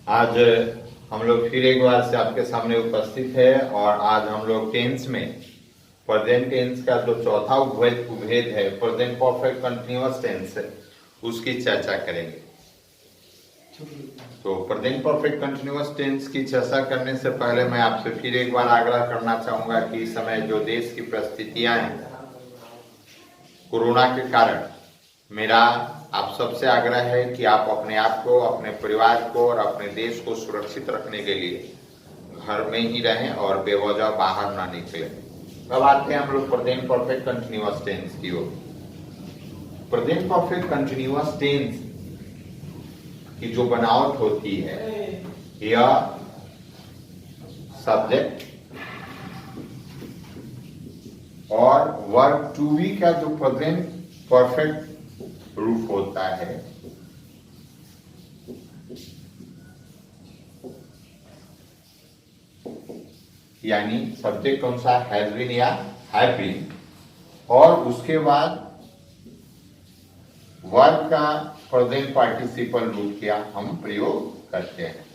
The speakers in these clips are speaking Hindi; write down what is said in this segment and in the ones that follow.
आज हम लोग फिर एक बार से आपके सामने उपस्थित है और आज हम लोग टेंस में प्रेजेंट टेंस का जो चौथा उपभेद है प्रेजेंट परफेक्ट कंटिन्यूअस टेंस है उसकी चर्चा करेंगे। तो प्रेजेंट परफेक्ट कंटिन्यूअस टेंस की चर्चा करने से पहले मैं आपसे फिर एक बार आग्रह करना चाहूंगा कि इस समय जो देश की परिस्थितियां हैं कोरोना के कारण, मेरा आप सबसे आग्रह है कि आप अपने आप को, अपने परिवार को और अपने देश को सुरक्षित रखने के लिए घर में ही रहें और बेवजह बाहर ना निकलें। अब आते हैं हम लोग प्रेजेंट परफेक्ट कंटिन्यूअस टेंस की ओर। प्रेजेंट परफेक्ट कंटिन्यूअस टेंस की जो बनावट होती है यह सब्जेक्ट और वर्ब टू बी का जो प्रेजेंट परफेक्ट रूप होता है यानी सब्जेक्ट कौन सा, हैज बीन या हैव बीन, और उसके बाद वर्ब का प्रेजेंट पार्टिसिपल रूप का हम प्रयोग करते हैं।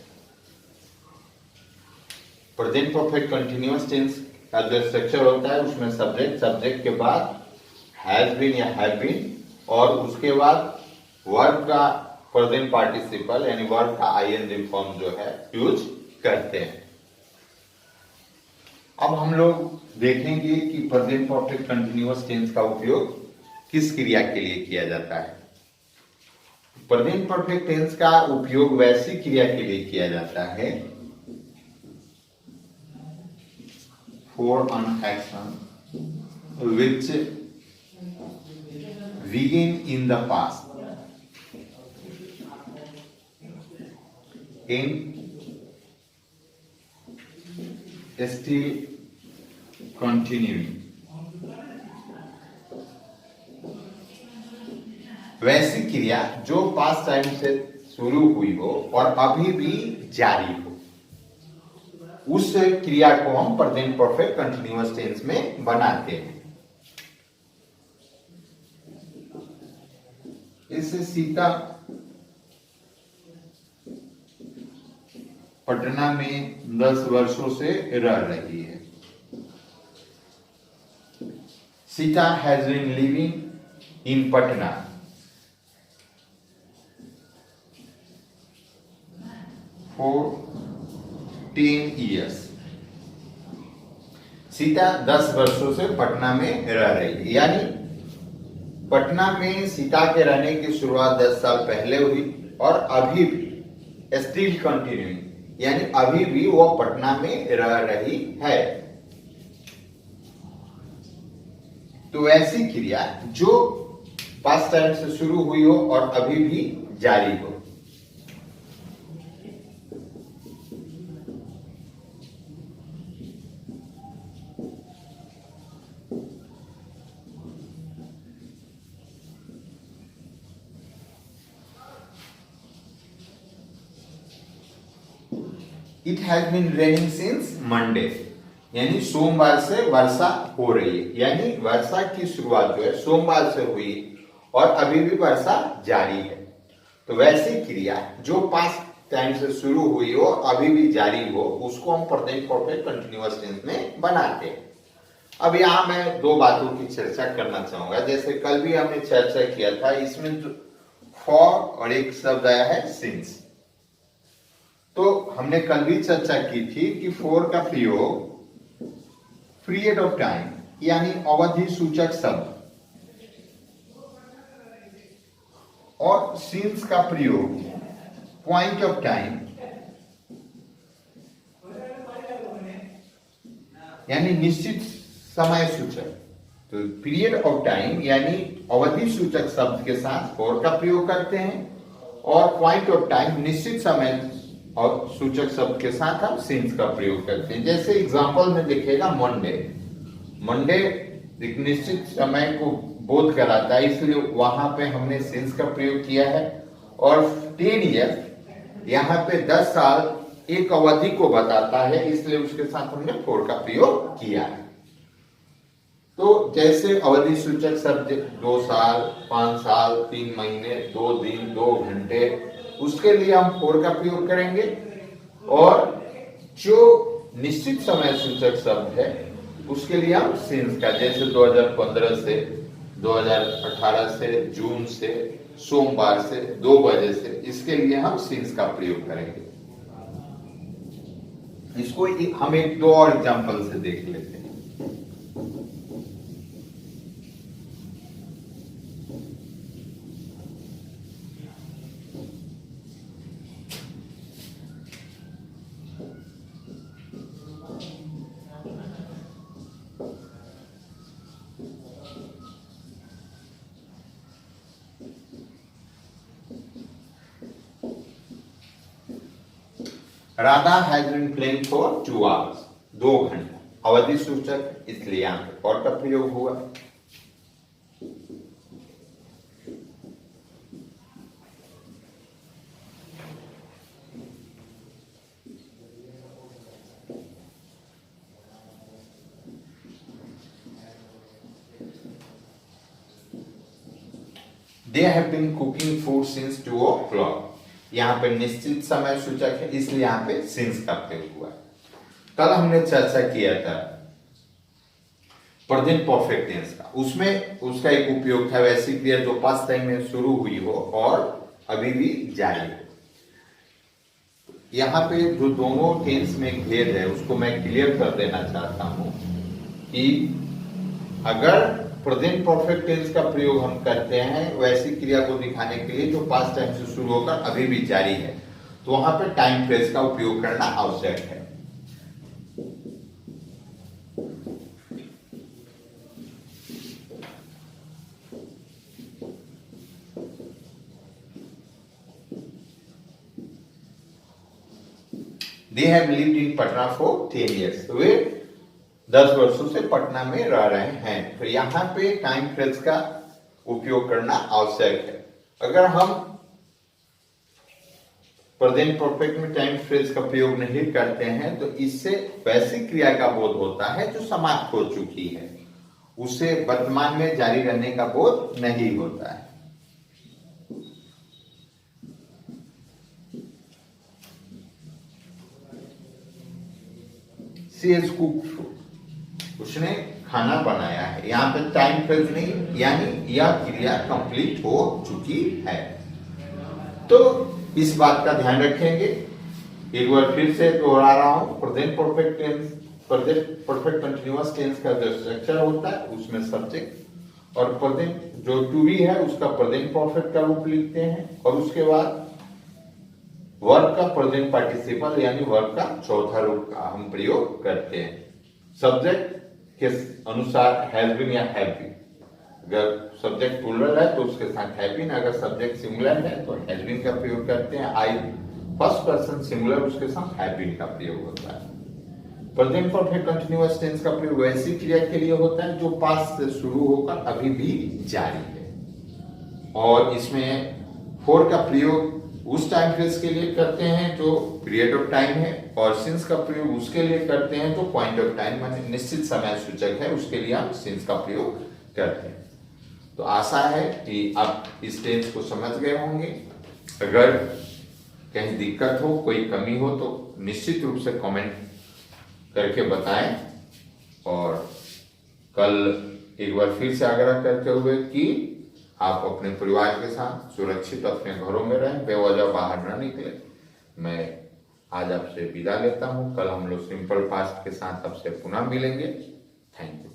प्रेजेंट परफेक्ट कंटिन्यूअस टेंस का जो स्ट्रक्चर होता है उसमें सब्जेक्ट के बाद हैज बीन या हैव बीन और उसके बाद वर्ब का प्रेजेंट पार्टिसिपल यानी वर्ब का आईएनजी फॉर्म जो है यूज करते हैं। अब हम लोग देखेंगे कि प्रेजेंट परफेक्ट कंटिन्यूअस टेंस का उपयोग किस क्रिया के लिए किया जाता है। प्रेजेंट परफेक्ट टेंस का उपयोग वैसी क्रिया के लिए किया जाता है for an action which begin in the past and still continuing। वैसी क्रिया जो पास्ट टाइम से शुरू हुई हो और अभी भी जारी हो, उस क्रिया को हम प्रेजेंट परफेक्ट कंटिन्यूअस टेंस में बनाते हैं। इससे सीता पटना में 10 वर्षों से रह रही है। Sita has been living in Patna for 10 years। Sita 10 वर्षों से पटना में रह रही है, यानी पटना में सीता के रहने की शुरुआत 10 साल पहले हुई और अभी भी स्टिल कंटिन्यूइंग यानी अभी भी वो पटना में रह रही है। तो ऐसी क्रिया जो पास्ट टाइम से शुरू हुई हो और अभी भी जारी हो। It has been raining since Monday, यानी सोमवार से वर्षा हो रही है, यानी वर्षा की शुरुआत जो है सोमवार से हुई और अभी भी वर्षा जारी है। तो वैसी क्रिया जो पास्ट टाइम से शुरू हुई हो अभी भी जारी हो उसको हम प्रेजेंट परफेक्ट कंटिन्यूअस टेंस में बनाते हैं। अब यहाँ मैं दो बातों की चर्चा करना चाहूंगा। जैसे कल भी हमने चर्चा किया था, इसमें फॉर और एक शब्द आया है सिंस। तो हमने कल भी चर्चा की थी कि फॉर का प्रयोग पीरियड ऑफ टाइम यानी अवधि सूचक शब्द और सिंस का प्रयोग पॉइंट ऑफ टाइम यानी निश्चित समय सूचक। तो पीरियड ऑफ टाइम यानी अवधि सूचक शब्द के साथ फॉर का प्रयोग करते हैं और पॉइंट ऑफ टाइम निश्चित समय और सूचक शब्द के साथ हम सिंस का प्रयोग करते हैं। जैसे एग्जांपल में देखिएगा मंडे एक निश्चित समय को बोध कराता है, इसलिए वहां पे हमने सिंस का प्रयोग किया है। और 10 years यहाँ पे 10 साल एक अवधि को बताता है, इसलिए उसके साथ हमने फॉर का प्रयोग किया है। तो जैसे अवधि सूचक शब्द 2 साल, 5 साल, 3 महीने, 2 दिन, 2 घंटे, उसके लिए हम फोर का प्रयोग करेंगे। और जो निश्चित समय सूचक शब्द है उसके लिए हम सिंस का, जैसे 2015 से, 2018 से, जून से, सोमवार से, 2 बजे से, इसके लिए हम सिंस का प्रयोग करेंगे। इसको हम एक दो और एग्जांपल से देख लेते हैं। Radha has been playing for 2 hours, 2 घंटे, अवधि सूचक, इसलिए यहां पे फॉर का प्रयोग हुआ। They have been cooking food since 2 o'clock. यहाँ पे निश्चित समय सूचक है, इसलिए यहाँ पे सिंस का प्रयोग हुआ। कल हमने चर्चा किया था प्रेजेंट परफेक्ट टेंस का, उसमें उसका एक उपयोग था वैसी क्रिया जो पास्ट टाइम में शुरू हुई हो और अभी भी जारी हो। यहाँ पे जो दोनों टेंस में भेद है उसको मैं क्लियर कर देना चाहता हूं कि अगर प्रेजेंट परफेक्ट टेंस का प्रयोग हम करते हैं वैसी क्रिया को दिखाने के लिए जो पास्ट टाइम से शुरू होकर अभी भी जारी है, तो वहां पे टाइम फ्रेज का उपयोग करना आवश्यक है। They have lived in Patna for 10 years. वे 10 वर्षों से पटना में रह रहे हैं, तो यहाँ पे टाइम फ्रेज का उपयोग करना आवश्यक है। अगर हम प्रेजेंट परफेक्ट में टाइम फ्रेज का प्रयोग नहीं करते हैं तो इससे वैसी क्रिया का बोध होता है जो समाप्त हो चुकी है, उसे वर्तमान में जारी रहने का बोध नहीं होता है। She has cooked food. उसने खाना बनाया है, यहाँ पे टाइम फ्रेज नहीं, यानी यह क्रिया कंप्लीट हो चुकी है। तो इस बात का ध्यान रखेंगे। एक बार फिर से दोहरा रहा हूं, present perfect tense, present perfect continuous tense का जो स्ट्रक्चर होता है उसमें सब्जेक्ट और प्रेजेंट जो टू बी है उसका प्रेजेंट परफेक्ट का रूप लिखते हैं, और उसके बाद वर्ब का प्रेजेंट पार्टिसिपल यानी वर्ब का चौथा रूप का हम प्रयोग करते हैं। सब्जेक्ट के अनुसार हैज बीन या हैव बीन, अगर सब्जेक्ट प्लूरल है तो उसके साथ हैव बीन, अगर सब्जेक्ट सिंगुलर है तो हैज बीन का प्रयोग करते हैं। आई फर्स्ट पर्सन सिंगुलर, उसके साथ हैव बीन का प्रयोग होता है। प्रेजेंट परफेक्ट कंटीन्यूअस टेंस का प्रयोग वैसी क्रिया के लिए होता है जो पास्ट से शुरू होकर अभी भी जारी है, और इसमें फोर का प्रयोग उस टाइम फ्रेज के लिए करते हैं जो पीरियड ऑफ टाइम है, और सिंस का प्रयोग उसके लिए करते हैं जो पॉइंट ऑफ टाइम माने निश्चित समय सूचक है, उसके लिए हम सिंस का प्रयोग करते हैं। तो आशा है कि आप इस टेंस को समझ गए होंगे। अगर कहीं दिक्कत हो, कोई कमी हो तो निश्चित रूप से कमेंट करके बताएं, और कल एक बार फिर से आग्रह करते हुए कि आप अपने परिवार के साथ सुरक्षित अपने घरों में रहें, बेवजह बाहर न निकले। मैं आज आपसे विदा लेता हूं। कल हम लोग सिंपल पास्ट के साथ आपसे पुनः मिलेंगे। Thank you.